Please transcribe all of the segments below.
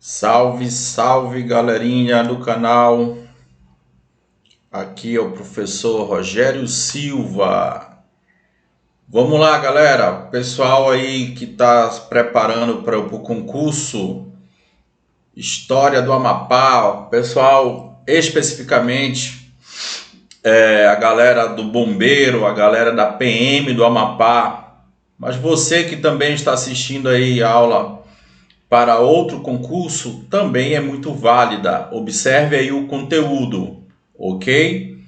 Salve, salve galerinha do canal. Aqui é o professor Rogério Silva. Vamos lá, galera. Pessoal aí que está se preparando para o concurso História do Amapá. Pessoal, especificamente a galera do Bombeiro, a galera da PM do Amapá. Mas você que também está assistindo aí a aula para outro concurso também é muito válida. Observe aí o conteúdo, ok?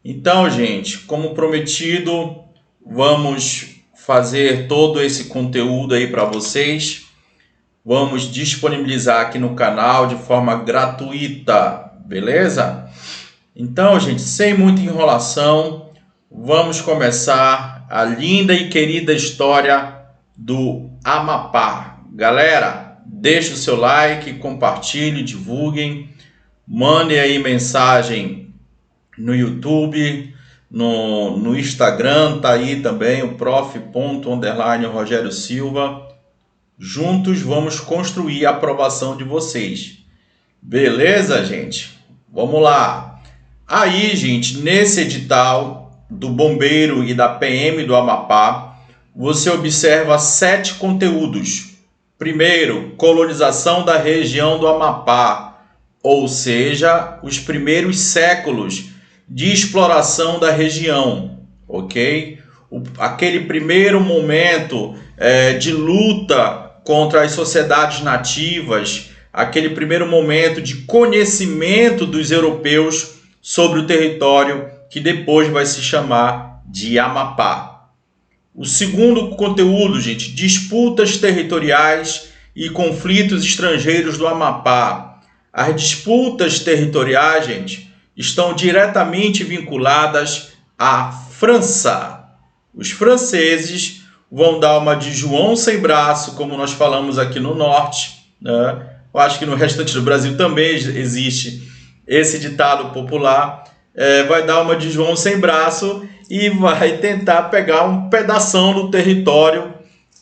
Então, gente, como prometido, vamos fazer todo esse conteúdo aí para vocês. Vamos disponibilizar aqui no canal de forma gratuita, beleza? Então, gente, sem muita enrolação, vamos começar a linda e querida história do Amapá. Galera, deixe o seu like, compartilhe, divulguem, mandem aí mensagem no YouTube, no Instagram, tá aí também o prof._Rogério Silva. Juntos vamos construir a aprovação de vocês. Beleza, gente? Vamos lá. Aí, gente, nesse edital do Bombeiro e da PM do Amapá, você observa 7 conteúdos. Primeiro, colonização da região do Amapá, ou seja, os primeiros séculos de exploração da região, ok? Aquele primeiro momento de luta contra as sociedades nativas, aquele primeiro momento de conhecimento dos europeus sobre o território que depois vai se chamar de Amapá. O segundo conteúdo, gente, disputas territoriais e conflitos estrangeiros do Amapá. As disputas territoriais, gente, estão diretamente vinculadas à França. Os franceses vão dar uma de João sem braço, como nós falamos aqui no norte, né? Eu acho que no restante do Brasil também existe esse ditado popular. Vai dar uma de João sem braço e vai tentar pegar um pedação do território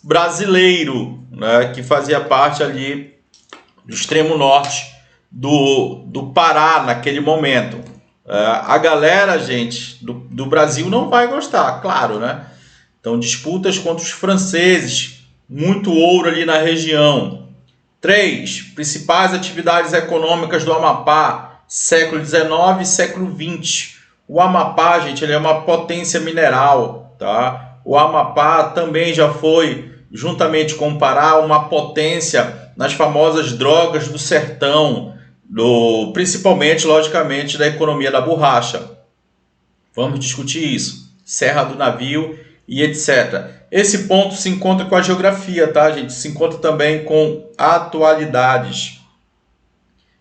brasileiro, né, que fazia parte ali do extremo norte do Pará naquele momento. A galera, gente, do Brasil não vai gostar, claro, né? Então, disputas contra os franceses, muito ouro ali na região. 3. Principais atividades econômicas do Amapá, século XIX e século XX. O Amapá, gente, ele é uma potência mineral, tá? O Amapá também já foi, juntamente com o Pará, uma potência nas famosas drogas do sertão, principalmente, logicamente, da economia da borracha. Vamos discutir isso. Serra do Navio e etc. Esse ponto se encontra com a geografia, tá, gente? Se encontra também com atualidades.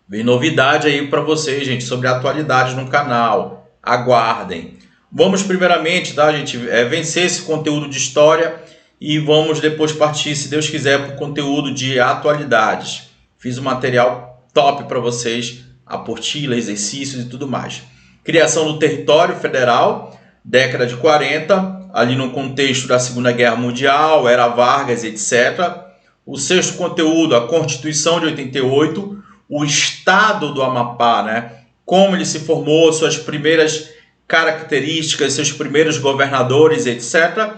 Vem novidade aí para vocês, gente, sobre atualidades no canal. Aguardem. Vamos primeiramente, tá, gente, vencer esse conteúdo de história e vamos depois partir, se Deus quiser, para o conteúdo de atualidades. Fiz um material top para vocês, apostila, exercícios e tudo mais. Criação do território federal, década de 40, ali no contexto da Segunda Guerra Mundial, era Vargas, etc. O sexto conteúdo, a Constituição de 88, o Estado do Amapá, né? Como ele se formou, suas primeiras características, seus primeiros governadores, etc.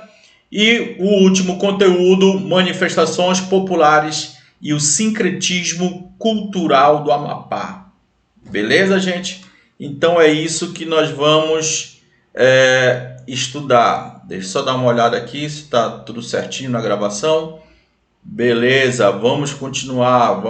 E o último conteúdo, manifestações populares e o sincretismo cultural do Amapá. Beleza, gente? Então é isso que nós vamos estudar. Deixa eu só dar uma olhada aqui se está tudo certinho na gravação. Beleza, vamos continuar,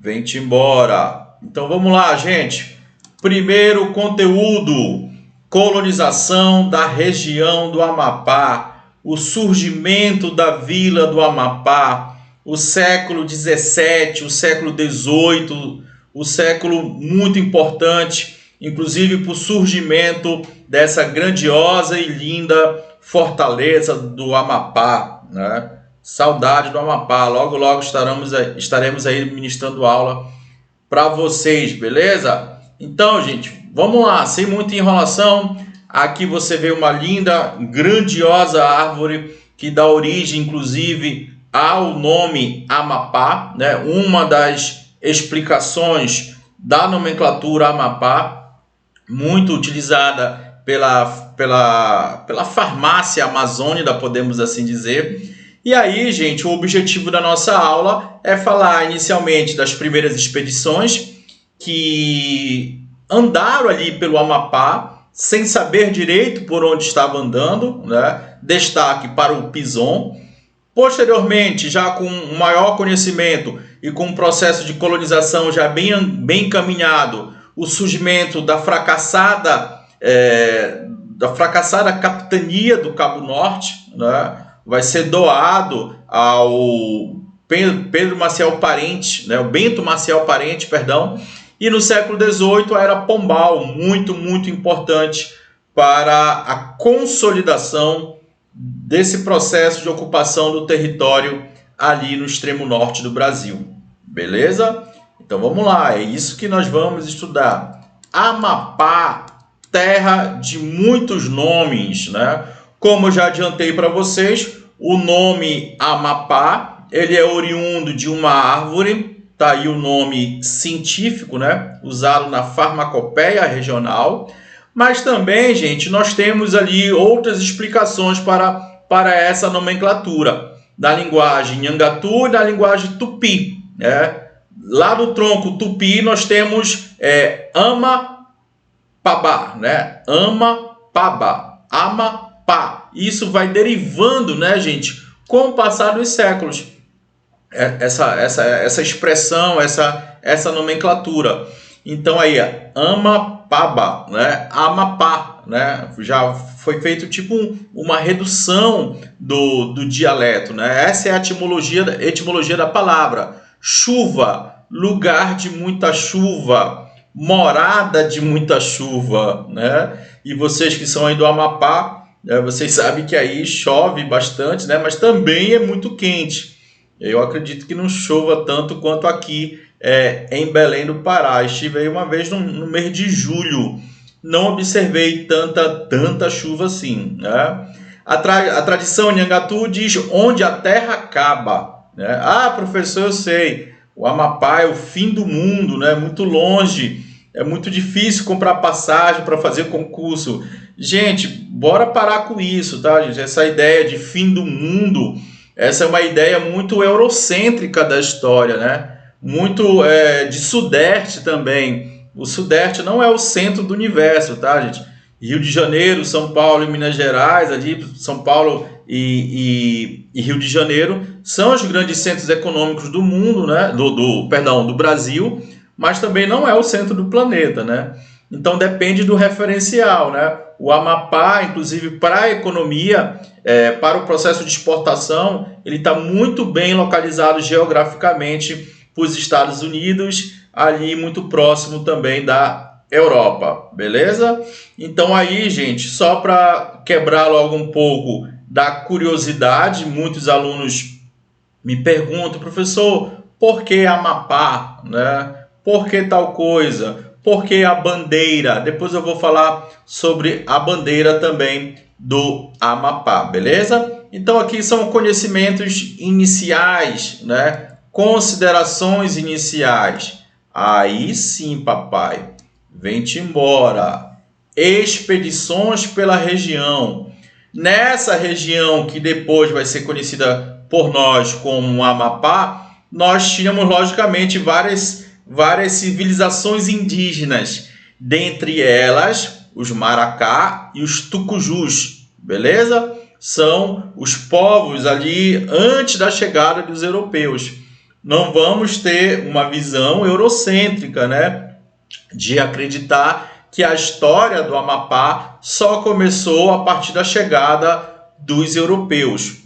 Vem-te embora. Então vamos lá, gente. Primeiro conteúdo, colonização da região do Amapá, o surgimento da vila do Amapá, o século XVII, o século XVIII, o século muito importante, inclusive para o surgimento dessa grandiosa e linda fortaleza do Amapá, né? Saudade do Amapá. Logo, logo estaremos aí ministrando aula para vocês, beleza? Então, gente, vamos lá, sem muita enrolação. Aqui você vê uma linda, grandiosa árvore que dá origem, inclusive, ao nome Amapá, né? Uma das explicações da nomenclatura Amapá, muito utilizada pela farmácia amazônica, podemos assim dizer. E aí, gente, o objetivo da nossa aula é falar inicialmente das primeiras expedições que andaram ali pelo Amapá sem saber direito por onde estava andando, né? Destaque para o Pinzon. Posteriormente, já com um maior conhecimento e com um processo de colonização já bem encaminhado, o surgimento da fracassada capitania do Cabo Norte, né? Vai ser doado ao Pedro Maciel Parente, né? O Bento Maciel Parente, perdão. E no século XVIII, a Era Pombal, muito importante para a consolidação desse processo de ocupação do território ali no extremo norte do Brasil. Beleza? Então vamos lá, é isso que nós vamos estudar. Amapá, terra de muitos nomes, né? Como eu já adiantei para vocês, o nome Amapá, ele é oriundo de uma árvore, tá aí o nome científico, né? Usado na farmacopeia regional. Mas também, gente, nós temos ali outras explicações para essa nomenclatura, da linguagem Nhangatu e da linguagem Tupi, né? Lá no tronco Tupi nós temos Amapabá, né? Amapá. Isso vai derivando, né, gente, com o passar dos séculos. Essa expressão, essa nomenclatura. Então aí, Amapaba, né? Amapá, né? Já foi feito tipo uma redução do dialeto, né? Essa é a etimologia da palavra. Chuva, lugar de muita chuva, morada de muita chuva, né? E vocês que são aí do Amapá, vocês sabem que aí chove bastante, né? Mas também é muito quente. Eu acredito que não chova tanto quanto aqui em Belém do Pará. Estive aí uma vez no mês de julho. Não observei tanta chuva assim, né? A tradição Nhangatu diz onde a terra acaba, né? Ah, professor, eu sei. O Amapá é o fim do mundo, né? Muito longe. É muito difícil comprar passagem para fazer concurso. Gente, bora parar com isso, tá, gente? Essa ideia de fim do mundo, essa é uma ideia muito eurocêntrica da história, né? Muito de Sudeste também. O Sudeste não é o centro do universo, tá, gente? Rio de Janeiro, São Paulo e Minas Gerais, ali São Paulo e Rio de Janeiro são os grandes centros econômicos do mundo, né? Do Brasil, mas também não é o centro do planeta, né? Então depende do referencial, né? O Amapá, inclusive para a economia, para o processo de exportação, ele está muito bem localizado geograficamente para os Estados Unidos, ali muito próximo também da Europa, beleza? Então aí, gente, só para quebrar logo um pouco da curiosidade, muitos alunos me perguntam, professor, por que Amapá, né? Por que tal coisa? Por que a bandeira? Depois eu vou falar sobre a bandeira também do Amapá, beleza? Então aqui são conhecimentos iniciais, né? Considerações iniciais. Aí sim, papai, vem-te embora. Expedições pela região. Nessa região que depois vai ser conhecida por nós como Amapá, nós tínhamos logicamente várias civilizações indígenas, dentre elas os Maracá e os Tucujus, beleza? São os povos ali antes da chegada dos europeus. Não vamos ter uma visão eurocêntrica, né? De acreditar que a história do Amapá só começou a partir da chegada dos europeus.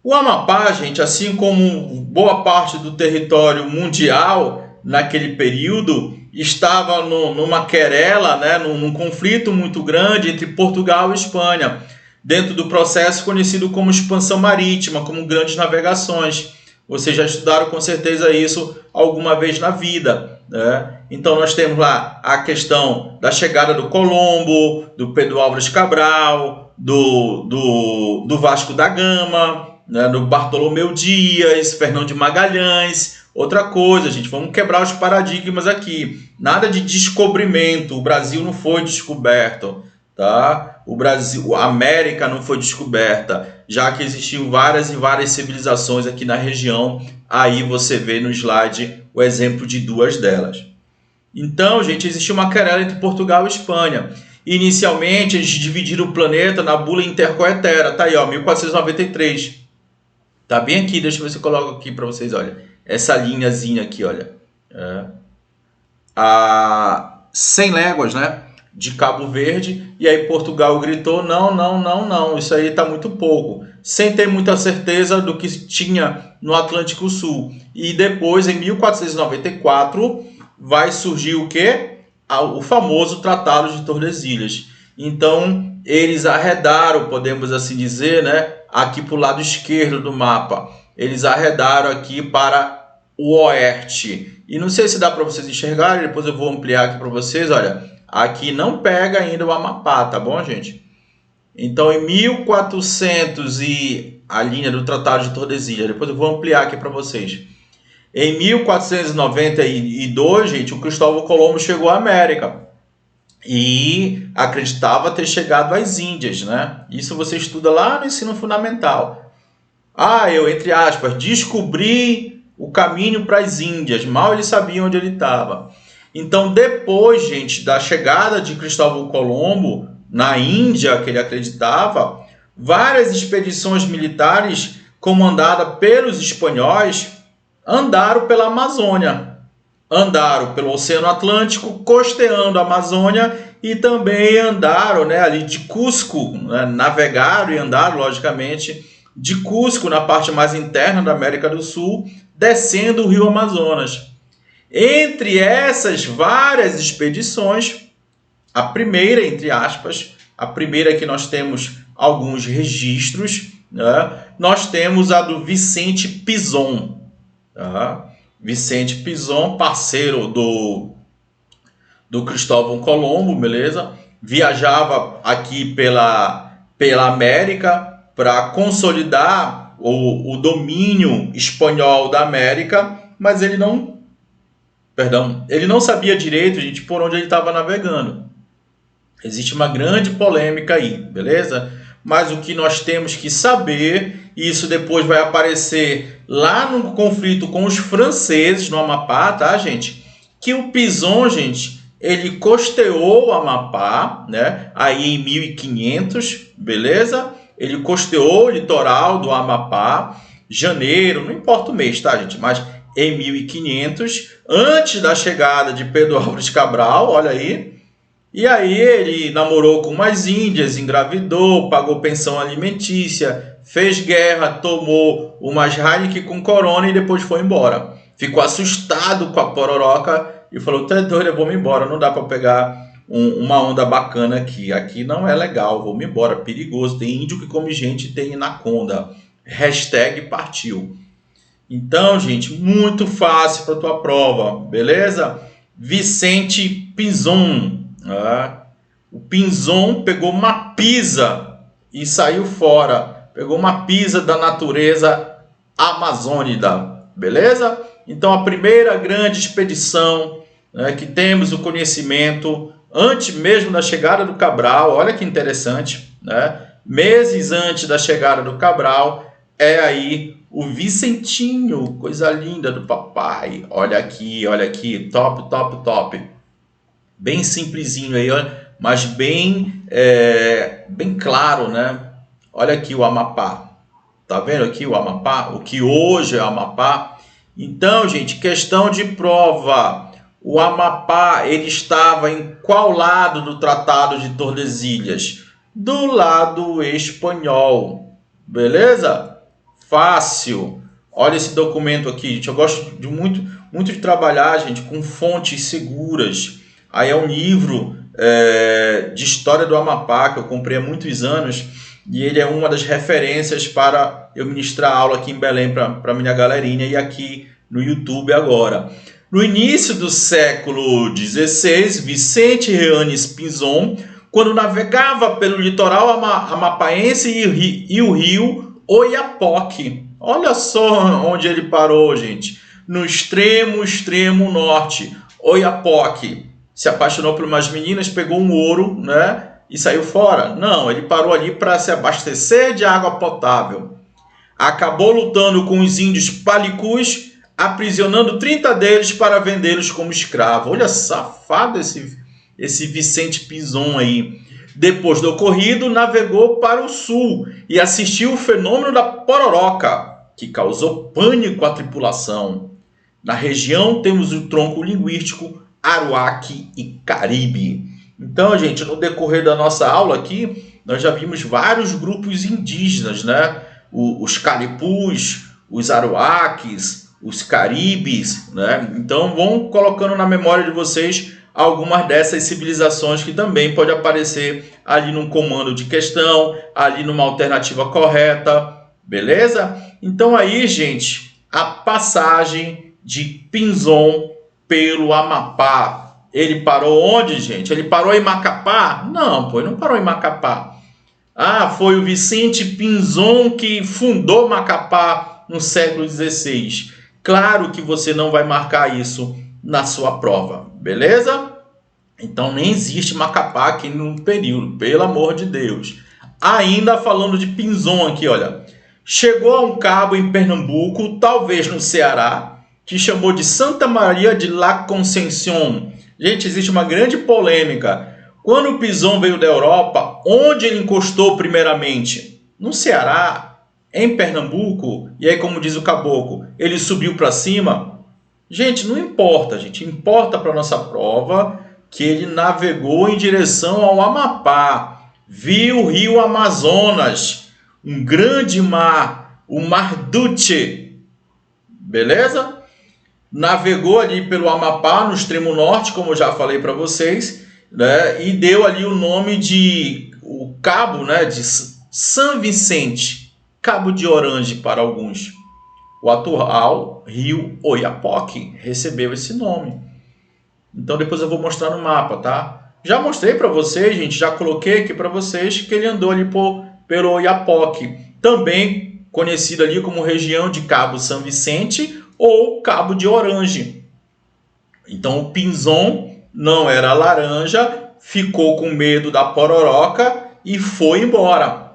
O Amapá, gente, assim como boa parte do território mundial naquele período, estava numa querela, né, num conflito muito grande entre Portugal e Espanha, dentro do processo conhecido como expansão marítima, como grandes navegações. Vocês já estudaram com certeza isso alguma vez na vida, né? Então nós temos lá a questão da chegada do Colombo, do Pedro Álvares Cabral, do Vasco da Gama, né, no Bartolomeu Dias, Fernão de Magalhães. Outra coisa, gente, vamos quebrar os paradigmas aqui. Nada de descobrimento, o Brasil não foi descoberto, tá? O Brasil, a América não foi descoberta, já que existiam várias e várias civilizações aqui na região. Aí você vê no slide o exemplo de duas delas. Então, gente, existiu uma querela entre Portugal e Espanha. Inicialmente, eles dividiram o planeta na bula intercoetera. Tá aí, ó, 1493. Tá bem aqui, deixa eu ver se eu coloco aqui para vocês, olha. Essa linhazinha aqui, olha. A 100 léguas, né? De Cabo Verde. E aí Portugal gritou, não, não, não, não. Isso aí tá muito pouco. Sem ter muita certeza do que tinha no Atlântico Sul. E depois, em 1494, vai surgir o quê? O famoso Tratado de Tordesilhas. Então, eles arredaram, podemos assim dizer, né? Aqui para o lado esquerdo do mapa. Eles arredaram aqui para o oeste. E não sei se dá para vocês enxergarem, depois eu vou ampliar aqui para vocês. Olha, aqui não pega ainda o Amapá, tá bom, gente? Então, em 1400 e a linha do Tratado de Tordesilhas, depois eu vou ampliar aqui para vocês. Em 1492, gente, o Cristóvão Colombo chegou à América e acreditava ter chegado às Índias, né? Isso você estuda lá no ensino fundamental. Eu, entre aspas, descobri o caminho para as Índias. Mal ele sabia onde ele estava. Então, depois, gente, da chegada de Cristóvão Colombo na Índia, que ele acreditava, várias expedições militares comandadas pelos espanhóis andaram pela Amazônia, andaram pelo Oceano Atlântico, costeando a Amazônia, e também andaram, né, ali de Cusco, né, navegaram e andaram, logicamente, de Cusco, na parte mais interna da América do Sul, descendo o rio Amazonas. Entre essas várias expedições, a primeira, entre aspas, a primeira que nós temos alguns registros, né, nós temos a do Vicente Pinzón. Vicente Pinzón, parceiro do Cristóvão Colombo, beleza? Viajava aqui pela América para consolidar o domínio espanhol da América, mas ele não sabia direito, gente, por onde ele estava navegando. Existe uma grande polêmica aí, beleza? Mas o que nós temos que saber, e isso depois vai aparecer lá no conflito com os franceses no Amapá, tá, gente? Que o Pinzón, gente, ele costeou o Amapá, né? Aí em 1500, beleza? Ele costeou o litoral do Amapá, janeiro, não importa o mês, tá, gente? Mas em 1500, antes da chegada de Pedro Álvares Cabral, olha aí. E aí ele namorou com umas índias, engravidou, pagou pensão alimentícia, fez guerra, tomou umas Heineken com corona e depois foi embora. Ficou assustado com a pororoca e falou, tá doido, eu vou me embora, não dá para pegar uma onda bacana aqui. Aqui não é legal, vou me embora, perigoso. Tem índio que come gente, tem anaconda. Hashtag partiu. Então, gente, muito fácil para tua prova, beleza? Vicente Pinzón. O Pinzón pegou uma pisa e saiu fora. Pegou uma pisa da natureza amazônica, beleza? Então, a primeira grande expedição, né, que temos o conhecimento antes mesmo da chegada do Cabral, olha que interessante, né? Meses antes da chegada do Cabral, é aí o Vicentinho, coisa linda do papai. Olha aqui, top, top, top. Bem simplesinho aí, mas bem claro, né? Olha aqui o Amapá. Tá vendo aqui o Amapá? O que hoje é o Amapá. Então, gente, questão de prova. O Amapá, ele estava em qual lado do Tratado de Tordesilhas? Do lado espanhol. Beleza? Fácil. Olha esse documento aqui, gente. Eu gosto muito de trabalhar, gente, com fontes seguras. Aí é um livro de história do Amapá que eu comprei há muitos anos e ele é uma das referências para eu ministrar aula aqui em Belém para minha galerinha e aqui no YouTube agora. No início do século XVI, Vicente Reanes Pinzón, quando navegava pelo litoral amapaense e o rio Oiapoque. Olha só onde ele parou, gente. No extremo norte. Oiapoque. Se apaixonou por umas meninas, pegou um ouro, né? E saiu fora. Não, ele parou ali para se abastecer de água potável. Acabou lutando com os índios palicus, aprisionando 30 deles para vendê-los como escravo. Olha, safado esse Vicente Pinzon aí. Depois do ocorrido, navegou para o sul e assistiu o fenômeno da pororoca, que causou pânico à tripulação. Na região temos o tronco linguístico Aruaque e Caribe. Então, gente, no decorrer da nossa aula aqui, nós já vimos vários grupos indígenas, né? Os Caripus, os Aruaques, os Caribes, né? Então, vão colocando na memória de vocês algumas dessas civilizações que também pode aparecer ali num comando de questão, ali numa alternativa correta, beleza? Então aí, gente, a passagem de Pinzon pelo Amapá. Ele parou onde, gente? Ele parou em Macapá? Não, pô, ele não parou em Macapá. Ah, foi o Vicente Pinzon que fundou Macapá no século XVI. Claro que você não vai marcar isso na sua prova, beleza? Então nem existe Macapá aqui no período, pelo amor de Deus. Ainda falando de Pinzon aqui, olha. Chegou a um cabo em Pernambuco, talvez no Ceará, que chamou de Santa Maria de la Conceição. Gente, existe uma grande polêmica. Quando o Pinzon veio da Europa, onde ele encostou primeiramente? No Ceará, em Pernambuco, e aí como diz o caboclo, ele subiu para cima. Gente, não importa, gente. Importa para a nossa prova que ele navegou em direção ao Amapá. Viu o rio Amazonas, um grande mar, o Mar Duche. Beleza? Navegou ali pelo Amapá, no extremo norte, como eu já falei para vocês, né? E deu ali o nome de o cabo, né, de São Vicente, Cabo de Orange para alguns. O atual rio Oiapoque recebeu esse nome. Então depois eu vou mostrar no mapa, tá? Já mostrei para vocês, gente, já coloquei aqui para vocês que ele andou ali pelo Oiapoque, também conhecido ali como região de Cabo São Vicente ou Cabo de Orange. Então o Pinzon não era laranja, ficou com medo da pororoca e foi embora.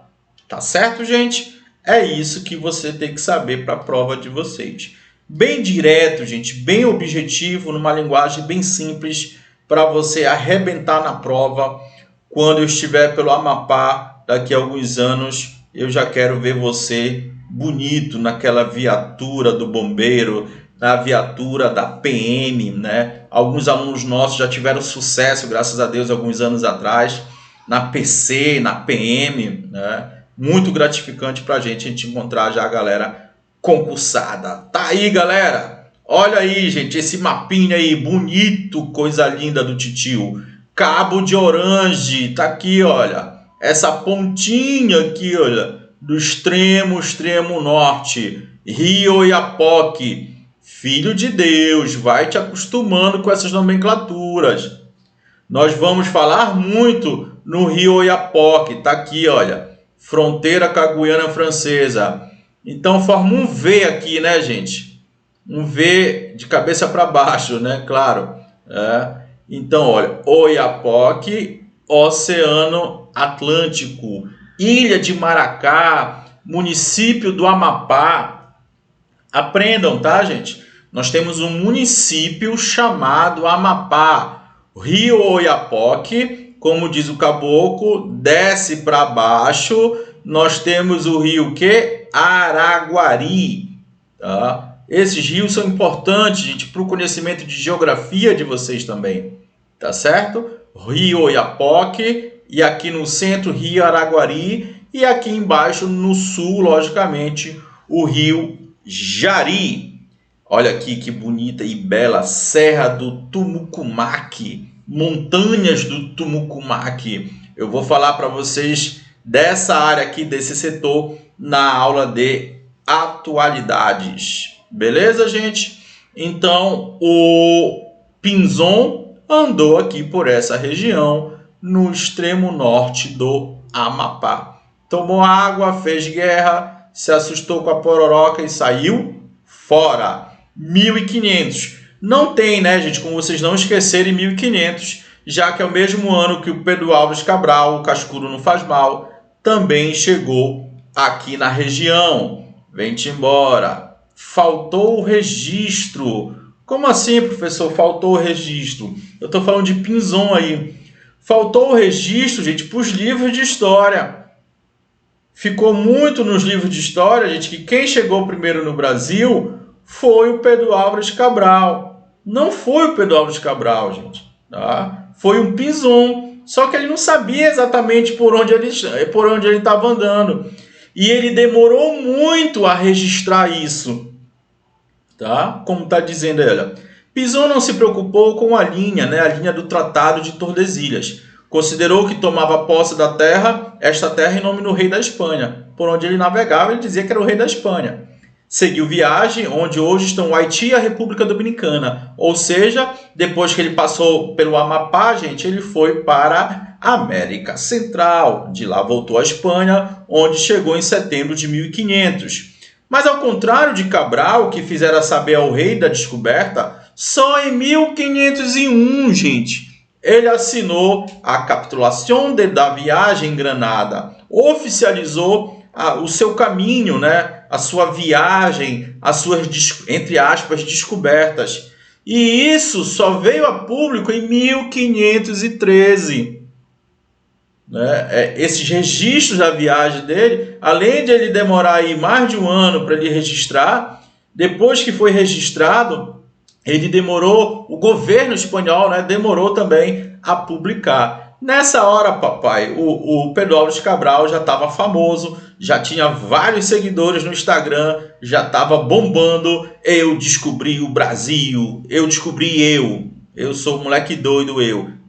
Tá certo, gente? É isso que você tem que saber para a prova de vocês. Bem direto, gente, bem objetivo, numa linguagem bem simples, para você arrebentar na prova. Quando eu estiver pelo Amapá, daqui a alguns anos, eu já quero ver você bonito naquela viatura do bombeiro, na viatura da PM, né? Alguns alunos nossos já tiveram sucesso, graças a Deus, alguns anos atrás, na PC, na PM, né? Muito gratificante para a gente encontrar já a galera concursada. Tá aí, galera. Olha aí, gente, esse mapinha aí, bonito, coisa linda do titio. Cabo de Orange, tá aqui, olha. Essa pontinha aqui, olha, do extremo norte. Rio Oiapoque. Filho de Deus, vai te acostumando com essas nomenclaturas. Nós vamos falar muito no Rio Oiapoque, tá aqui, olha. Fronteira com a Guiana Francesa. Então forma um V aqui, né, gente? Um V de cabeça para baixo, né? Claro. Então, olha, Oiapoque, Oceano Atlântico, Ilha de Maracá, município do Amapá. Aprendam, tá, gente? Nós temos um município chamado Amapá. Rio Oiapoque, como diz o caboclo, desce para baixo, nós temos o rio que? Araguari. Tá? Esses rios são importantes, gente, para o conhecimento de geografia de vocês também. Tá certo? Rio Oiapoque, e aqui no centro, Rio Araguari, e aqui embaixo, no sul, logicamente, o rio Jari. Olha aqui que bonita e bela Serra do Tumucumaque. Montanhas do Tumucumaque. Eu vou falar para vocês dessa área aqui, desse setor, na aula de atualidades. Beleza, gente? Então, o Pinzon andou aqui por essa região, no extremo norte do Amapá. Tomou água, fez guerra, se assustou com a pororoca e saiu fora. 1500. Não tem, né, gente, como vocês não esquecerem 1500, já que é o mesmo ano que o Pedro Álvares Cabral, o Cascudo Não Faz Mal, também chegou aqui na região. Vem-te embora. Faltou o registro. Como assim, professor? Faltou o registro? Eu estou falando de Pinzon aí. Faltou o registro, gente, para os livros de história. Ficou muito nos livros de história, gente, que quem chegou primeiro no Brasil foi o Pedro Álvares Cabral. Não foi o Pedro Álvares Cabral, gente. Tá? Foi um Pinzon. Só que ele não sabia exatamente por onde ele estava andando. E ele demorou muito a registrar isso. Tá? Como está dizendo ela. Pinzon não se preocupou com a linha, né? A linha do Tratado de Tordesilhas. Considerou que tomava posse da terra, esta terra em nome do rei da Espanha. Por onde ele navegava, ele dizia que era o rei da Espanha. Seguiu viagem, onde hoje estão o Haiti e a República Dominicana. Ou seja, depois que ele passou pelo Amapá, gente, ele foi para a América Central. De lá voltou à Espanha, onde chegou em setembro de 1500. Mas ao contrário de Cabral, que fizera saber ao rei da descoberta, só em 1501, gente, ele assinou a Capitulação da Viagem em Granada, oficializou o seu caminho, né? A sua viagem, as suas, entre aspas, descobertas. E isso só veio a público em 1513. Né? Esses registros da viagem dele, além de ele demorar aí mais de um ano para ele registrar, depois que foi registrado, ele demorou, o governo espanhol, né, demorou também a publicar. Nessa hora, papai, o Pedro Álvares Cabral já estava famoso, já tinha vários seguidores no Instagram, já estava bombando. Eu descobri o Brasil, eu sou o moleque doido,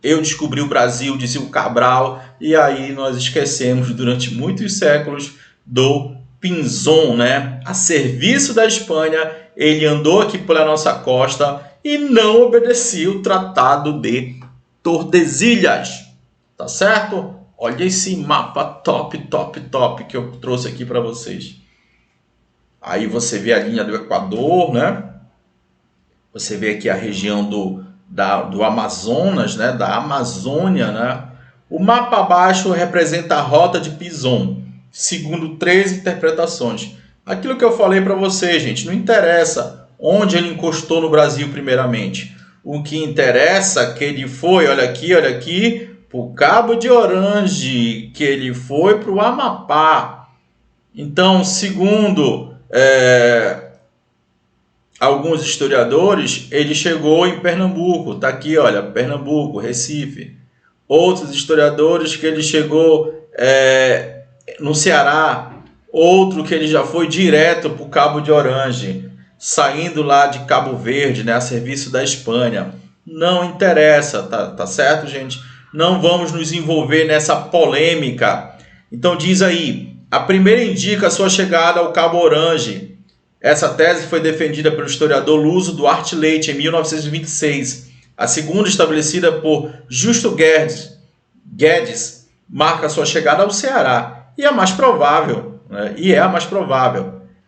eu descobri o Brasil, disse o Cabral, e aí nós esquecemos durante muitos séculos do Pinzon, né? A serviço da Espanha, ele andou aqui pela nossa costa e não obedecia o Tratado de Tordesilhas. Tá certo? Olha esse mapa top que eu trouxe aqui para vocês. Aí você vê a linha do Equador, né? Você vê aqui a região do Amazonas, né? Da Amazônia, né? O mapa abaixo representa a rota de Pinzon, segundo 3 interpretações. Aquilo que eu falei para vocês, gente, não interessa onde ele encostou no Brasil primeiramente. O que interessa é que ele foi, olha aqui, para o Cabo de Orange, que ele foi para o Amapá. Então, segundo alguns historiadores, ele chegou em Pernambuco. Está aqui, olha, Pernambuco, Recife. Outros historiadores que ele chegou no Ceará. Outro que ele já foi direto para o Cabo de Orange, saindo lá de Cabo Verde, né, a serviço da Espanha. Não interessa, tá certo, gente? Não vamos nos envolver nessa polêmica. Então diz aí, a primeira indica a sua chegada ao Cabo Orange. Essa tese foi defendida pelo historiador luso Duarte Leite em 1926. A segunda, estabelecida por Justo Guedes, marca a sua chegada ao Ceará. E a mais provável, né?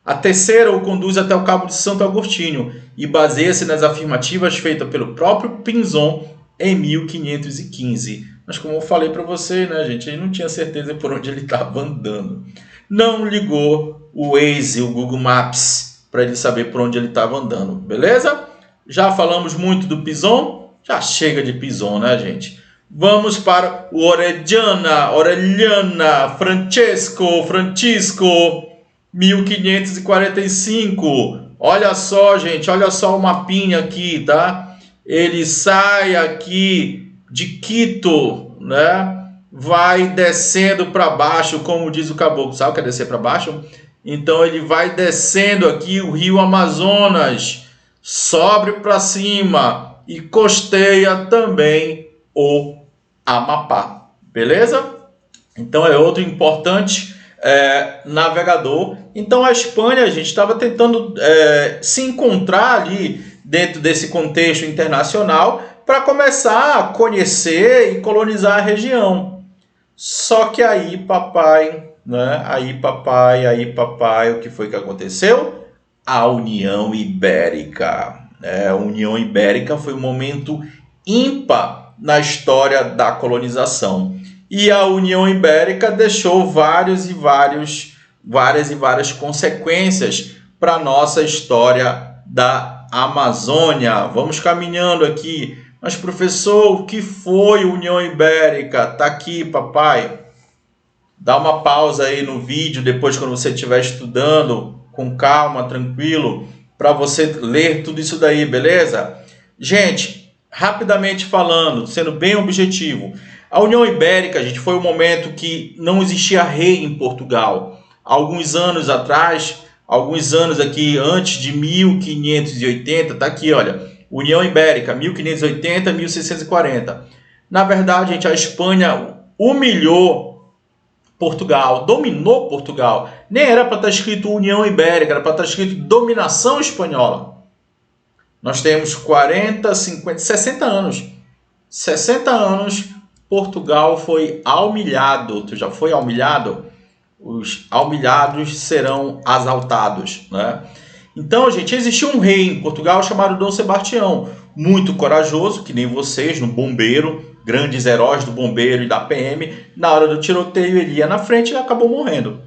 A terceira o conduz até o Cabo de Santo Agostinho e baseia-se nas afirmativas feitas pelo próprio Pinzon em 1515. Mas como eu falei para você, né, gente, ele não tinha certeza por onde ele estava andando. Não ligou o Waze, o Google Maps, para ele saber por onde ele estava andando, beleza? Já falamos muito do Pinzon, já chega de Pinzon, né, gente? Vamos para o Orellana, Francisco, 1545. Olha só, gente, olha só o mapinha aqui, tá? Ele sai aqui de Quito, né? Vai descendo para baixo, como diz o caboclo. Sabe o que é descer para baixo? Então ele vai descendo aqui o rio Amazonas, sobe para cima e costeia também o Amapá. Beleza? Então é outro importante navegador. Então a Espanha, a gente estava tentando se encontrar ali dentro desse contexto internacional para começar a conhecer e colonizar a região. Só que aí, papai, né? Aí papai, o que foi que aconteceu? A União Ibérica. A União Ibérica foi um momento ímpar na história da colonização. E a União Ibérica deixou várias e várias consequências para a nossa história da Amazônia. Vamos caminhando aqui. Mas, professor, o que foi União Ibérica? Tá aqui, papai. Dá uma pausa aí no vídeo, depois quando você estiver estudando, com calma, tranquilo, para você ler tudo isso daí, beleza? Gente, rapidamente falando, sendo bem objetivo, a União Ibérica, gente, foi um momento que não existia rei em Portugal. Alguns anos atrás, alguns anos aqui antes de 1580, tá aqui, olha, União Ibérica, 1580, 1640. Na verdade, gente, a Espanha humilhou Portugal, dominou Portugal. Nem era para estar escrito União Ibérica, era para estar escrito dominação espanhola. Nós temos 40, 50, 60 anos. 60 anos, Portugal foi humilhado. Tu já foi humilhado? Os humilhados serão exaltados, né? Então, gente, existia um rei em Portugal chamado Dom Sebastião, muito corajoso, que nem vocês, no bombeiro, grandes heróis do bombeiro e da PM. Na hora do tiroteio, ele ia na frente e acabou morrendo.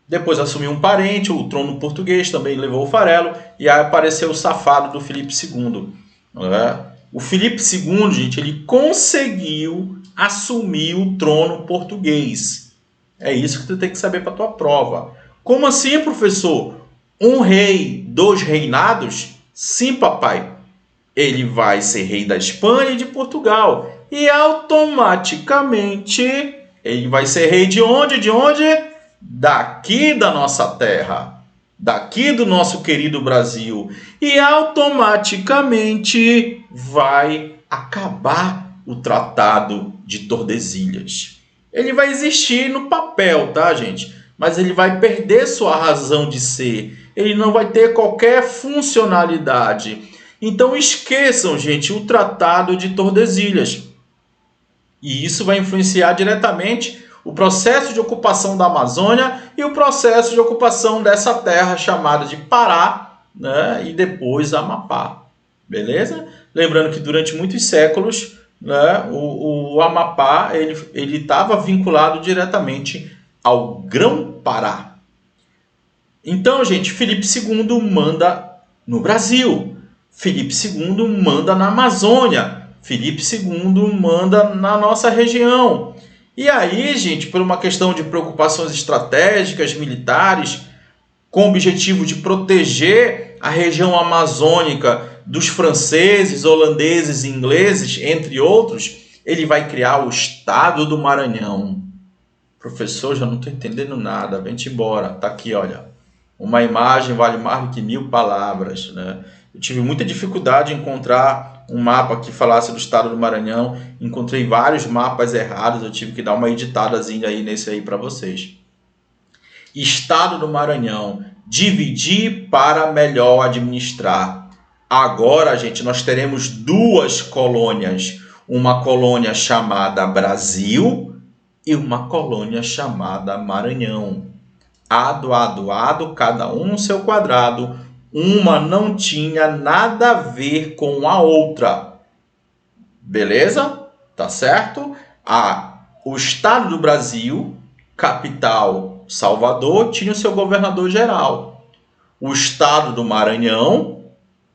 Depois assumiu um parente, o trono português também levou o farelo, e aí apareceu o safado do Filipe II. Né? O Filipe II, gente, ele conseguiu assumir o trono português. É isso que tu tem que saber para tua prova. Como assim, professor? Um rei, dois reinados? Sim, papai. Ele vai ser rei da Espanha e de Portugal. E automaticamente ele vai ser rei de onde? De onde? Daqui da nossa terra. Daqui do nosso querido Brasil. E automaticamente vai acabar o Tratado de Tordesilhas. Ele vai existir no papel, tá, gente? Mas ele vai perder sua razão de ser. Ele não vai ter qualquer funcionalidade. Então esqueçam, gente, o Tratado de Tordesilhas. E isso vai influenciar diretamente o processo de ocupação da Amazônia e o processo de ocupação dessa terra chamada de Pará, né, e depois Amapá. Beleza? Lembrando que durante muitos séculos, né, o Amapá ele estava vinculado diretamente ao Grão-Pará. Então, gente, Filipe II manda no Brasil. Filipe II manda na Amazônia. Filipe II manda na nossa região. E aí, gente, por uma questão de preocupações estratégicas, militares, com o objetivo de proteger a região amazônica dos franceses, holandeses e ingleses, entre outros, ele vai criar o Estado do Maranhão. Professor, já não estou entendendo nada, vem-te embora. Tá aqui, olha. Uma imagem vale mais do que 1000 palavras, né? Eu tive muita dificuldade em encontrar um mapa que falasse do estado do Maranhão. Encontrei vários mapas errados, eu tive que dar uma editadazinha aí nesse aí para vocês. Estado do Maranhão, dividir para melhor administrar. Agora, gente, nós teremos duas colônias. Uma colônia chamada Brasil e uma colônia chamada Maranhão. Ado, cada um no seu quadrado. Uma não tinha nada a ver com a outra. Beleza? Tá certo? O estado do Brasil, capital Salvador, tinha o seu governador-geral. O estado do Maranhão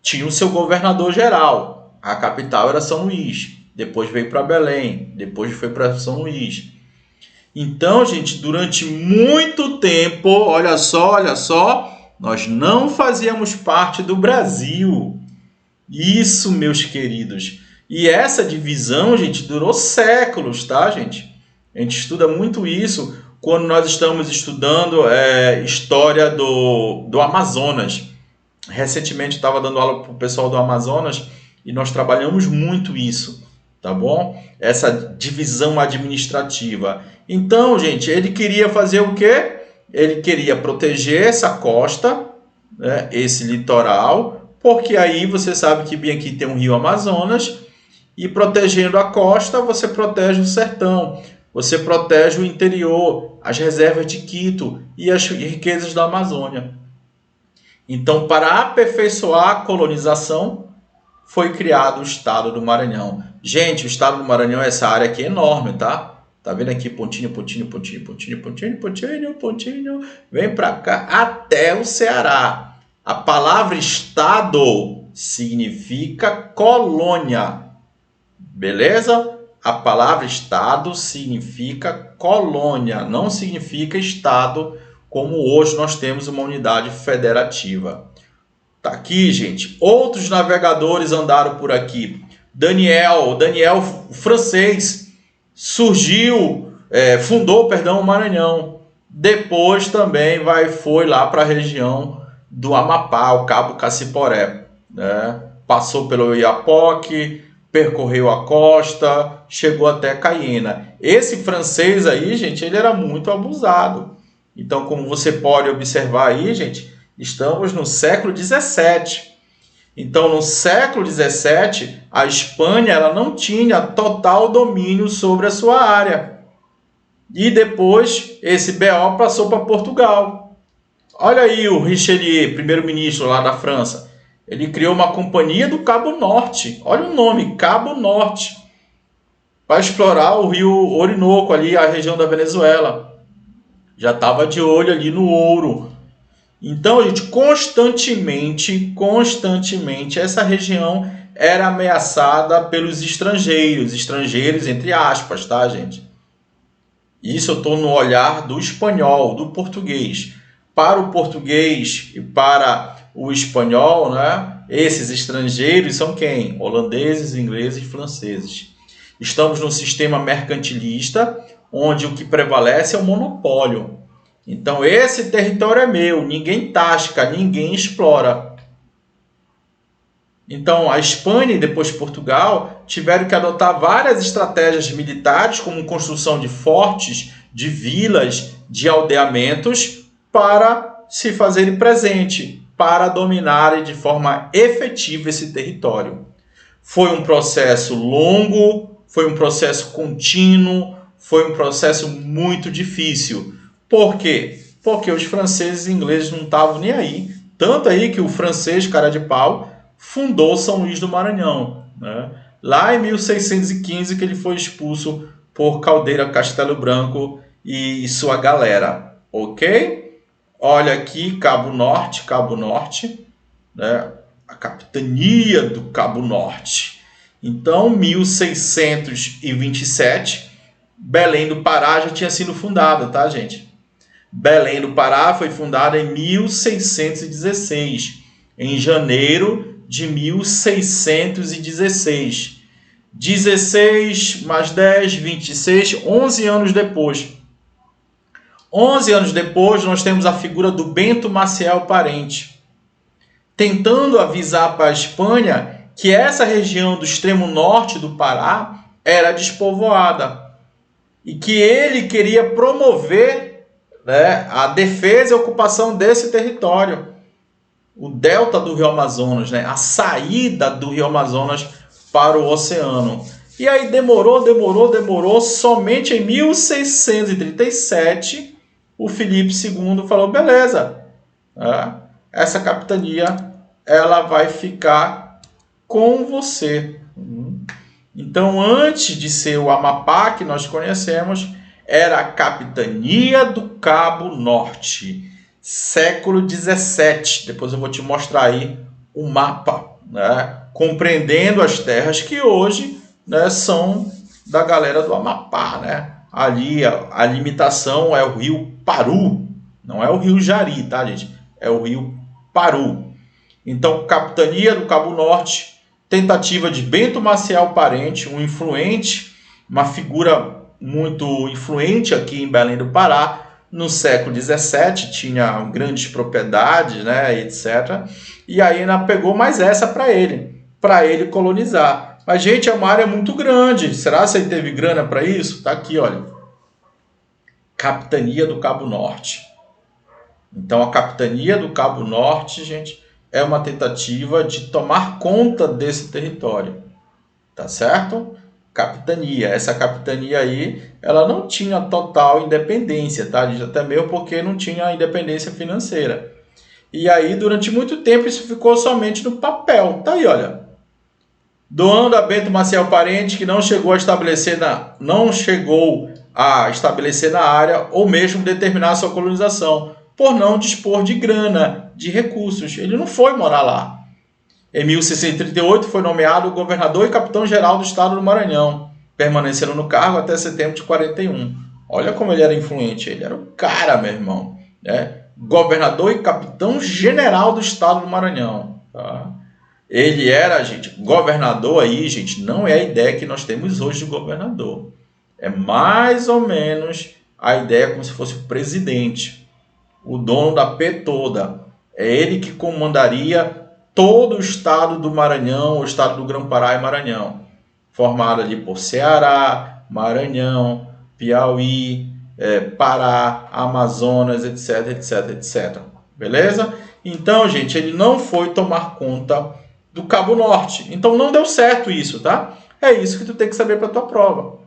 tinha o seu governador-geral. A capital era São Luís. Depois veio para Belém. Depois foi para São Luís. Então, gente, durante muito tempo, olha só, nós não fazíamos parte do Brasil. Isso, meus queridos. E essa divisão, gente, durou séculos, tá, gente? A gente estuda muito isso quando nós estamos estudando história do Amazonas. Recentemente estava dando aula para o pessoal do Amazonas e nós trabalhamos muito isso, tá bom? Essa divisão administrativa. Então, gente, ele queria fazer o quê? Ele queria proteger essa costa, né, esse litoral, porque aí você sabe que bem aqui tem um rio Amazonas, e protegendo a costa, você protege o sertão. você protege o interior, as reservas de Quito e as riquezas da Amazônia. Então, para aperfeiçoar a colonização, foi criado o Estado do Maranhão. Gente, o Estado do Maranhão, essa área aqui é enorme, tá? Tá vendo aqui pontinho, pontinho, pontinho, pontinho, pontinho, pontinho, pontinho, vem para cá até o Ceará. A palavra Estado significa colônia, beleza? A palavra Estado significa colônia, não significa Estado, como hoje nós temos uma unidade federativa. Tá aqui, gente. Outros navegadores andaram por aqui. Daniel francês, fundou o Maranhão. Depois também foi lá para a região do Amapá, o Cabo Cassiporé, né? Passou pelo Oiapoque, percorreu a costa, chegou até Caiena. Esse francês aí, gente, ele era muito abusado. Então, como você pode observar aí, gente, estamos no século XVII. Então, no século XVII, a Espanha ela não tinha total domínio sobre a sua área. E depois, esse BO passou para Portugal. Olha aí o Richelieu, primeiro-ministro lá da França. Ele criou uma companhia do Cabo Norte. Olha o nome, Cabo Norte. Para explorar o rio Orinoco, ali a região da Venezuela. Já estava de olho ali no ouro. Então, gente, constantemente, essa região era ameaçada pelos estrangeiros entre aspas, tá, gente? Isso eu estou no olhar do espanhol, do português. Para o português e para o espanhol, né, esses estrangeiros são quem? Holandeses, ingleses e franceses. Estamos num sistema mercantilista, onde o que prevalece é o monopólio. Então, esse território é meu, ninguém tasca, ninguém explora. Então, a Espanha e depois Portugal tiveram que adotar várias estratégias militares, como construção de fortes, de vilas, de aldeamentos, para se fazerem presente, para dominarem de forma efetiva esse território. Foi um processo longo, foi um processo contínuo, foi um processo muito difícil. Por quê? Porque os franceses e ingleses não estavam nem aí. Tanto aí que o francês, cara de pau, fundou São Luís do Maranhão, né? Lá em 1615 que ele foi expulso por Caldeira Castelo Branco e sua galera, ok? Olha aqui, Cabo Norte, né? A capitania do Cabo Norte. Então, 1627, Belém do Pará já tinha sido fundada, tá, gente? Belém do Pará foi fundada em 1616, em janeiro de 1616. 16 mais 10, 26, 11 anos depois. 11 anos depois, nós temos a figura do Bento Maciel Parente, tentando avisar para a Espanha que essa região do extremo norte do Pará era despovoada e que ele queria promover, né, a defesa e a ocupação desse território, o delta do Rio Amazonas, né, a saída do Rio Amazonas para o oceano. E aí demorou, somente em 1637 o Filipe II falou, beleza, essa capitania ela vai ficar com você. Então, antes de ser o Amapá que nós conhecemos, era a capitania do Cabo Norte, século XVII. Depois eu vou te mostrar aí o mapa, né, compreendendo as terras que hoje, né, são da galera do Amapá, né? Ali a limitação é o rio Paru, não é o rio Jari, tá, gente? É o rio Paru. Então, capitania do Cabo Norte, tentativa de Bento Maciel Parente, um influente, uma figura muito influente aqui em Belém do Pará, no século XVII, tinha grandes propriedades, né, etc. E aí ainda pegou mais essa para ele colonizar. Mas, gente, é uma área muito grande. Será que ele teve grana para isso? Tá aqui, olha. Capitania do Cabo Norte. Então, a Capitania do Cabo Norte, gente, é uma tentativa de tomar conta desse território. Tá certo? capitania. Essa capitania aí, ela não tinha total independência, tá? Até mesmo porque não tinha independência financeira. E aí, durante muito tempo, isso ficou somente no papel. Tá aí, olha. Doando a Bento Maciel Parente, que não chegou a estabelecer na área ou mesmo determinar sua colonização, por não dispor de grana, de recursos. Ele não foi morar lá. Em 1638 foi nomeado governador e capitão-geral do estado do Maranhão, permanecendo no cargo até setembro de 41. Olha como ele era influente, ele era o cara, meu irmão, né? Governador e capitão-general do estado do Maranhão, tá? Ele era, gente, governador aí, gente, não é a ideia que nós temos hoje de governador. É mais ou menos a ideia como se fosse o presidente, o dono da P toda. É ele que comandaria todo o estado do Maranhão, o estado do Grão-Pará e Maranhão, formado ali por Ceará, Maranhão, Piauí, Pará, Amazonas, etc, etc, etc. Beleza? Então, gente, ele não foi tomar conta do Cabo Norte. Então, não deu certo isso, tá? É isso que tu tem que saber para tua prova.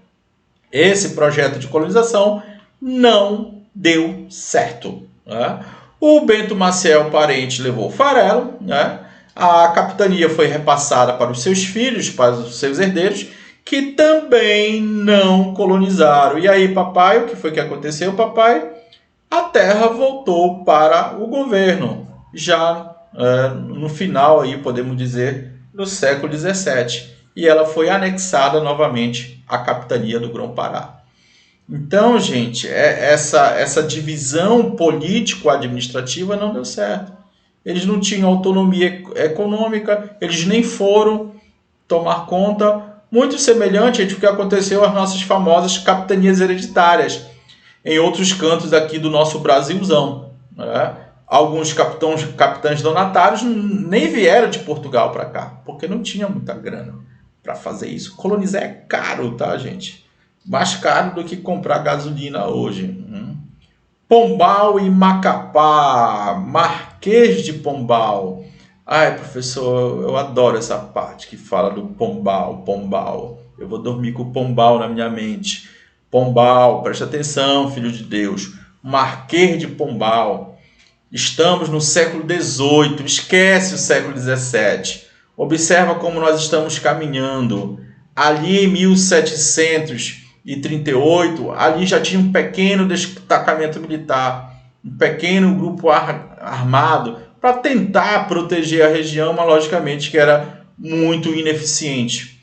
Esse projeto de colonização não deu certo, né? O Bento Maciel Parente levou o farelo, né? A capitania foi repassada para os seus filhos, para os seus herdeiros, que também não colonizaram. E aí, papai, o que foi que aconteceu, papai? A terra voltou para o governo, já no final, aí, podemos dizer, do século XVII. E ela foi anexada novamente à capitania do Grão-Pará. Então, gente, essa divisão político-administrativa não deu certo. Eles não tinham autonomia econômica, eles nem foram tomar conta. Muito semelhante ao que aconteceu às nossas famosas capitanias hereditárias em outros cantos aqui do nosso Brasilzão, né? Alguns capitães donatários nem vieram de Portugal para cá, porque não tinha muita grana para fazer isso. Colonizar é caro, tá, gente? Mais caro do que comprar gasolina hoje. Pombal e Macapá, Marquês de Pombal. Ai, professor, eu adoro essa parte que fala do Pombal, Pombal. Eu vou dormir com o Pombal na minha mente. Pombal, preste atenção, filho de Deus. Marquês de Pombal. Estamos no século XVIII, esquece o século XVII. Observa como nós estamos caminhando. Ali em 1738, ali já tinha um pequeno destacamento militar, um pequeno grupo armado para tentar proteger a região, mas logicamente que era muito ineficiente.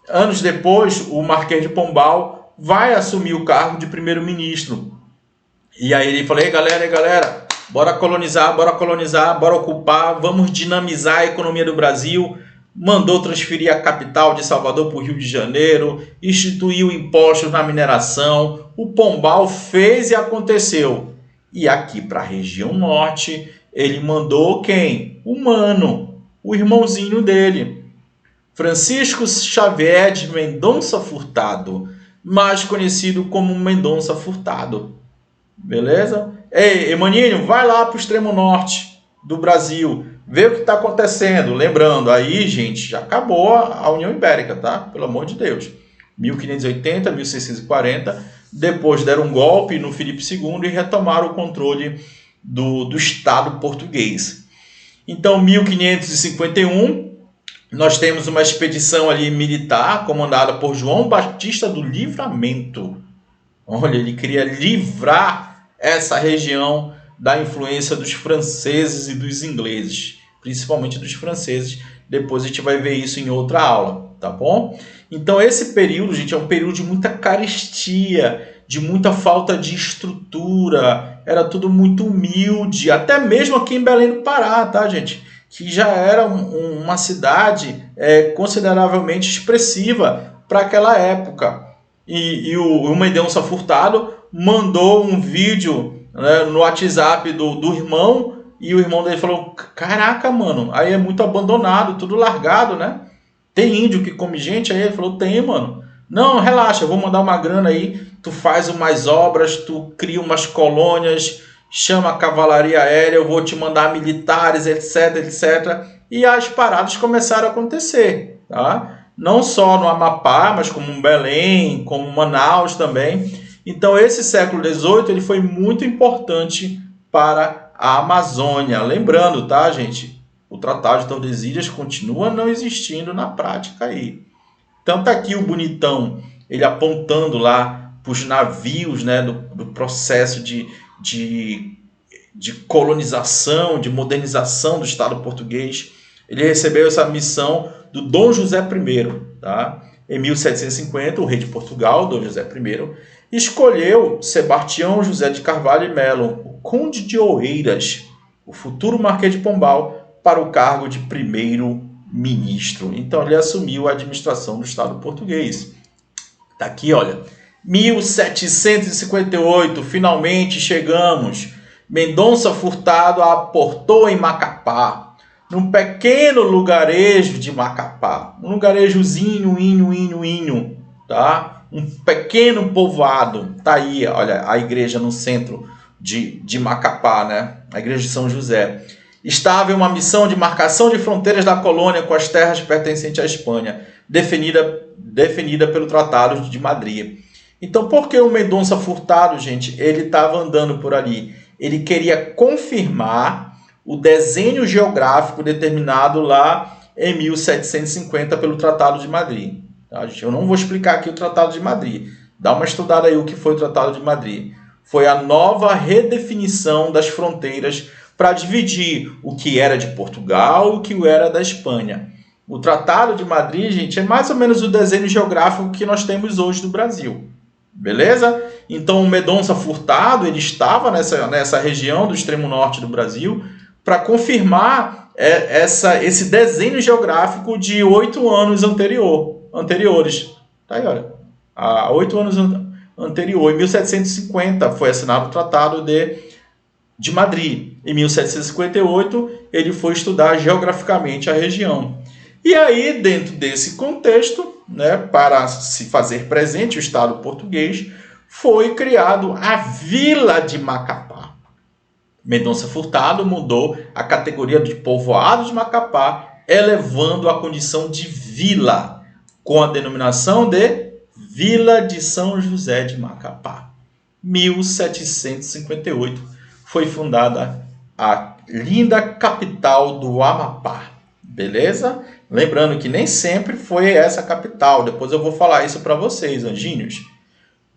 Anos depois, o Marquês de Pombal vai assumir o cargo de primeiro-ministro. E aí ele falou: ei galera, bora colonizar, bora ocupar, vamos dinamizar a economia do Brasil. Mandou transferir a capital de Salvador para o Rio de Janeiro, instituiu impostos na mineração. O Pombal fez e aconteceu. E aqui para a região norte, ele mandou quem? O Mano, o irmãozinho dele, Francisco Xavier de Mendonça Furtado, mais conhecido como Mendonça Furtado. Beleza? Ei, maninho, vai lá para o extremo norte do Brasil, vê o que está acontecendo. Lembrando, aí, gente, já acabou a União Ibérica, tá? Pelo amor de Deus. 1580, 1640, depois deram um golpe no Filipe II e retomaram o controle do Estado português. Então, 1551, nós temos uma expedição ali militar comandada por João Batista do Livramento. Olha, ele queria livrar essa região da influência dos franceses e dos ingleses, principalmente dos franceses. Depois a gente vai ver isso em outra aula, tá bom? Então esse período, gente, é um período de muita carestia, de muita falta de estrutura, era tudo muito humilde, até mesmo aqui em Belém do Pará, tá, gente? Que já era uma cidade consideravelmente expressiva para aquela época. E o Mendonça Furtado mandou um vídeo, né, no WhatsApp do irmão, e o irmão dele falou: caraca, mano, aí é muito abandonado, tudo largado, né? Tem índio que come gente? Aí ele falou: tem, mano. Não, relaxa, eu vou mandar uma grana aí, tu faz umas obras, tu cria umas colônias, chama a cavalaria aérea, eu vou te mandar militares, etc, etc. E as paradas começaram a acontecer, tá? não só no Amapá, mas como em Belém, como Manaus também. Então esse século XVIII ele foi muito importante para a Amazônia. Lembrando, tá, gente? O Tratado de Tordesilhas continua não existindo na prática aí. Então tá aqui o bonitão, ele apontando lá para os navios, né, do processo de colonização, de modernização do Estado português. Ele recebeu essa missão do Dom José I, tá? Em 1750, o rei de Portugal, Dom José I, escolheu Sebastião José de Carvalho e Melo, o conde de Oeiras, o futuro Marquês de Pombal, para o cargo de primeiro-ministro. Então ele assumiu a administração do Estado português. Tá aqui, olha, 1758, finalmente chegamos. Mendonça Furtado aportou em Macapá, num pequeno lugarejo de Macapá, um lugarejozinho, tá? Um pequeno povoado, tá aí, olha, a igreja no centro de Macapá, né? A igreja de São José. Estava em uma missão de marcação de fronteiras da colônia com as terras pertencentes à Espanha, definida pelo Tratado de Madrid. Então, por que o Mendonça Furtado, gente, ele estava andando por ali? Ele queria confirmar o desenho geográfico determinado lá em 1750 pelo Tratado de Madrid. Tá, gente? Eu não vou explicar aqui o Tratado de Madrid. Dá uma estudada aí o que foi o Tratado de Madrid. Foi a nova redefinição das fronteiras para dividir o que era de Portugal e o que era da Espanha. O Tratado de Madrid, gente, é mais ou menos o desenho geográfico que nós temos hoje do Brasil. Beleza? Então o Mendonça Furtado ele estava nessa região do extremo norte do Brasil para confirmar esse desenho geográfico de 8 anos anteriores. Tá aí, olha. Há 8 anos anterior, em 1750, foi assinado o Tratado de Madrid. Em 1758, ele foi estudar geograficamente a região. E aí, dentro desse contexto, né, para se fazer presente o Estado português, foi criado a Vila de Macapá. Mendonça Furtado mudou a categoria de povoado de Macapá, elevando a condição de vila, com a denominação de Vila de São José de Macapá. 1758 foi fundada a linda capital do Amapá. Beleza? Lembrando que nem sempre foi essa a capital. Depois eu vou falar isso para vocês, anjinhos.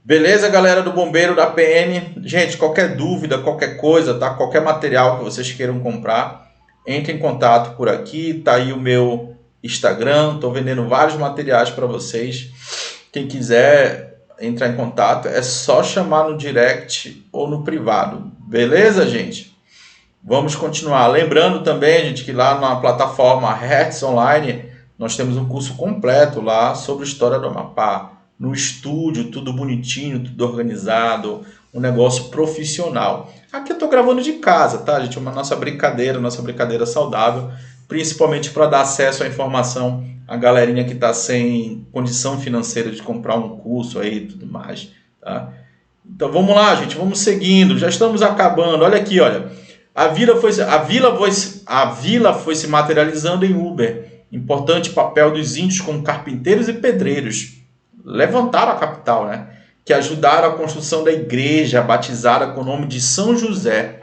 Beleza, galera do Bombeiro da PM? Gente, qualquer dúvida, qualquer coisa, tá? Qualquer material que vocês queiram comprar, entre em contato por aqui. Tá aí o meu Instagram. Estou vendendo vários materiais para vocês. Quem quiser entrar em contato, é só chamar no direct ou no privado. Beleza, gente? Vamos continuar. Lembrando também, gente, que lá na plataforma Hertz Online, nós temos um curso completo lá sobre história do Amapá. No estúdio, tudo bonitinho, tudo organizado, um negócio profissional. Aqui eu estou gravando de casa, tá, gente? Uma nossa brincadeira saudável, principalmente para dar acesso à informação a galerinha que está sem condição financeira de comprar um curso aí e tudo mais, tá? Então vamos lá, gente, vamos seguindo. Já estamos acabando. Olha aqui, olha. A vila foi se materializando em Uber. Importante papel dos índios como carpinteiros e pedreiros. Levantaram a capital, né? Que ajudaram a construção da igreja batizada com o nome de São José.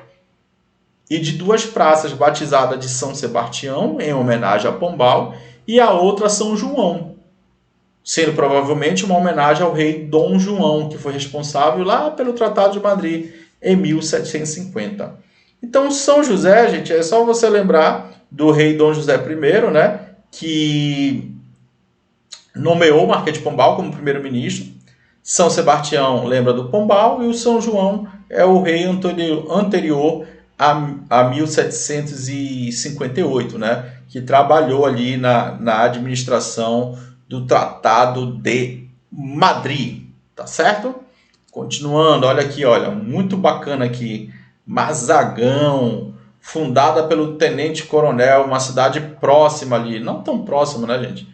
E de 2 praças batizadas de São Sebastião, em homenagem a Pombal, e a outra a São João, sendo provavelmente uma homenagem ao rei Dom João, que foi responsável lá pelo Tratado de Madrid em 1750. Então, São José, gente, é só você lembrar do rei Dom José I, né, que nomeou o Marquês de Pombal como primeiro-ministro. São Sebastião lembra do Pombal e o São João é o rei anterior a 1758, né, que trabalhou ali na administração do Tratado de Madrid, tá certo? Continuando, olha aqui, olha, muito bacana aqui, Mazagão, fundada pelo tenente-coronel, uma cidade próxima ali, não tão próxima, né, gente?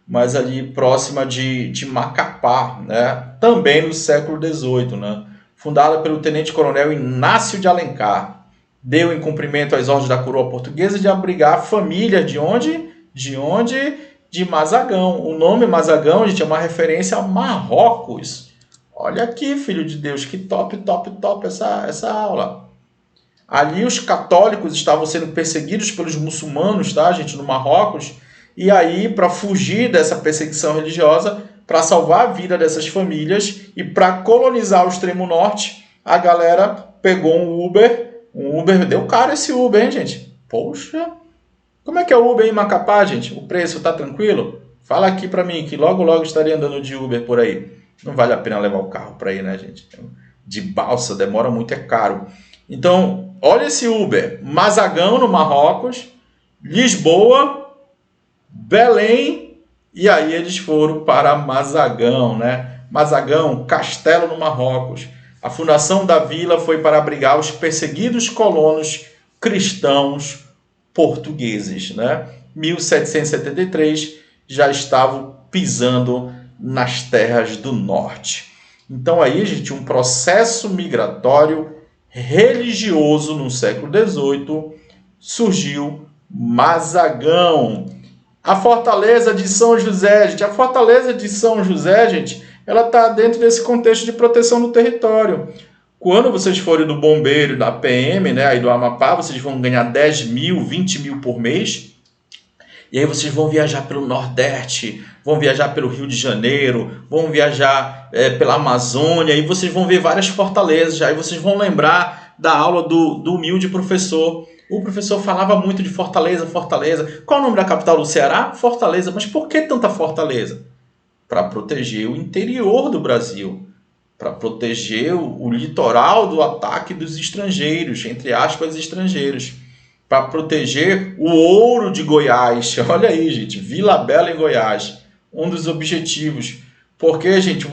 Mas ali próxima de Macapá, né? Também no século XVIII, né? Fundada pelo tenente-coronel Inácio de Alencar. Deu em cumprimento às ordens da coroa portuguesa de abrigar famílias de onde? de Mazagão. O nome Mazagão, gente, é uma referência a Marrocos. Olha aqui, filho de Deus, que top essa aula. Ali os católicos estavam sendo perseguidos pelos muçulmanos, tá, gente, no Marrocos. E aí, para fugir dessa perseguição religiosa, para salvar a vida dessas famílias e para colonizar o extremo norte, a galera pegou um Uber. Deu caro esse Uber, hein, gente? Poxa, como é que é o Uber em Macapá, gente? O preço tá tranquilo? Fala aqui para mim, que logo estaria andando de Uber por aí. Não vale a pena levar o carro para aí, né, gente? De balsa, demora muito, é caro. Então, olha esse Uber. Mazagão, no Marrocos, Lisboa, Belém, e aí eles foram para Mazagão, né? Mazagão, castelo no Marrocos. A fundação da vila foi para abrigar os perseguidos colonos cristãos portugueses, né? 1773 já estavam pisando nas terras do norte. Então aí, gente, um processo migratório religioso no século XVIII surgiu Mazagão. A fortaleza de São José, gente, ela está dentro desse contexto de proteção do território. Quando vocês forem do bombeiro, da PM, né, aí do Amapá, vocês vão ganhar 10 mil, 20 mil por mês. E aí vocês vão viajar pelo Nordeste, vão viajar pelo Rio de Janeiro, vão viajar pela Amazônia, e vocês vão ver várias fortalezas. Aí vocês vão lembrar da aula do humilde professor. O professor falava muito de Fortaleza. Qual é o nome da capital do Ceará? Fortaleza. Mas por que tanta fortaleza? Para proteger o interior do Brasil, para proteger o litoral do ataque dos estrangeiros, entre aspas, estrangeiros, para proteger o ouro de Goiás. Olha aí, gente, Vila Bela em Goiás, um dos objetivos. Porque, gente,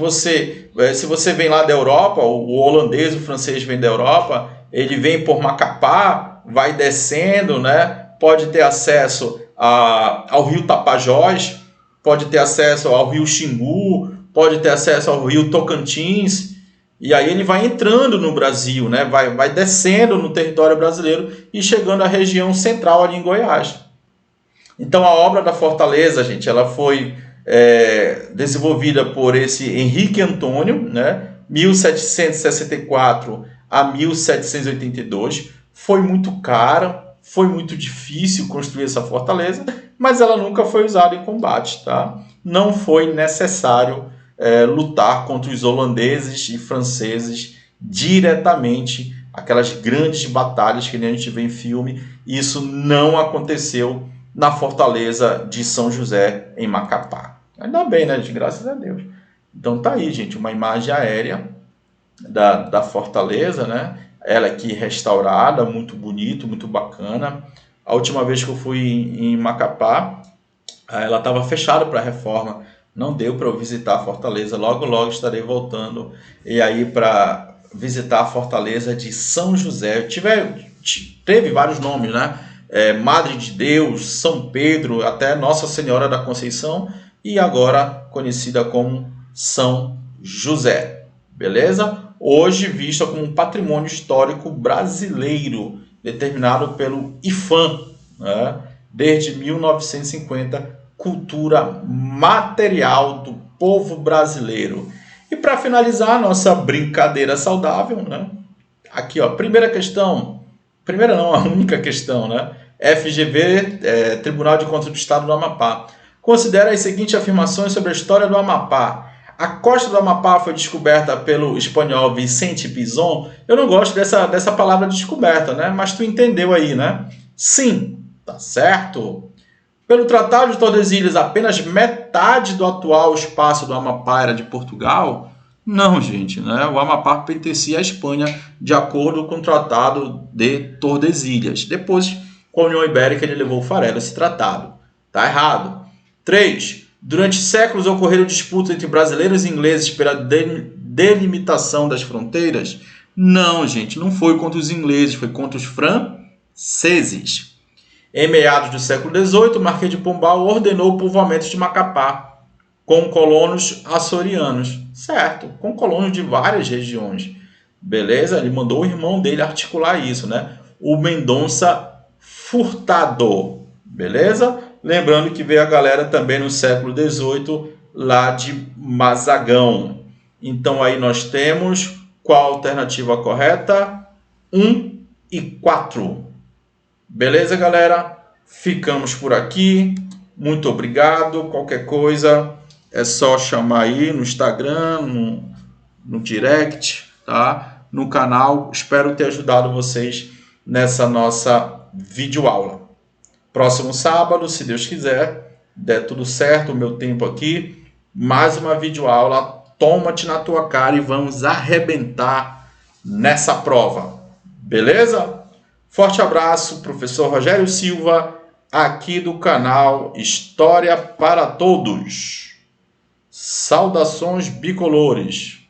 se você vem lá da Europa, o holandês, o francês vem da Europa, ele vem por Macapá, vai descendo, né? Pode ter acesso ao rio Tapajós, pode ter acesso ao rio Xingu, pode ter acesso ao rio Tocantins, e aí ele vai entrando no Brasil, né? Vai descendo no território brasileiro e chegando à região central ali em Goiás. Então a obra da fortaleza, gente, ela foi desenvolvida por esse Henrique Antônio, né? 1764 a 1782. Foi muito cara, foi muito difícil construir essa fortaleza, mas ela nunca foi usada em combate, tá? Não foi necessário lutar contra os holandeses e franceses diretamente, aquelas grandes batalhas que a gente vê em filme. Isso não aconteceu na fortaleza de São José, em Macapá. Ainda bem, né, gente? Graças a Deus. Então tá aí, gente, uma imagem aérea da fortaleza, né? Ela aqui restaurada, muito bonito, muito bacana. A última vez que eu fui em Macapá, ela estava fechada para reforma. Não deu para eu visitar a fortaleza. Logo estarei voltando. E aí para visitar a fortaleza de São José. Teve vários nomes, né? Madre de Deus, São Pedro, até Nossa Senhora da Conceição. E agora conhecida como São José. Beleza? Hoje vista como um patrimônio histórico brasileiro, determinado pelo IPHAN, né? Desde 1950, cultura material do povo brasileiro. E para finalizar nossa brincadeira saudável, né? Aqui, ó, primeira questão, primeira não, a única questão, né? FGV, Tribunal de Contas do Estado do Amapá. Considera as seguintes afirmações sobre a história do Amapá. A costa do Amapá foi descoberta pelo espanhol Vicente Pinzón. Eu não gosto dessa palavra descoberta, né? Mas tu entendeu aí, né? Sim, tá certo. Pelo Tratado de Tordesilhas, apenas metade do atual espaço do Amapá era de Portugal? Não, gente, né? O Amapá pertencia à Espanha de acordo com o Tratado de Tordesilhas. Depois, com a União Ibérica, ele levou o farelo esse tratado. Tá errado. 3. Durante séculos ocorreram disputas entre brasileiros e ingleses pela delimitação das fronteiras? Não, gente, não foi contra os ingleses, foi contra os franceses. Em meados do século XVIII, o Marquês de Pombal ordenou o povoamento de Macapá, com colonos açorianos. Certo, com colonos de várias regiões. Beleza? Ele mandou o irmão dele articular isso, né? O Mendonça Furtado. Beleza? Lembrando que veio a galera também no século XVIII, lá de Mazagão. Então aí nós temos qual a alternativa correta? 1 e 4. Beleza, galera? Ficamos por aqui. Muito obrigado. Qualquer coisa é só chamar aí no Instagram, no direct, tá? No canal. Espero ter ajudado vocês nessa nossa videoaula. Próximo sábado, se Deus quiser, der tudo certo, o meu tempo aqui, mais uma videoaula. Toma-te na tua cara e vamos arrebentar nessa prova. Beleza? Forte abraço, professor Rogério Silva, aqui do canal História para Todos. Saudações bicolores.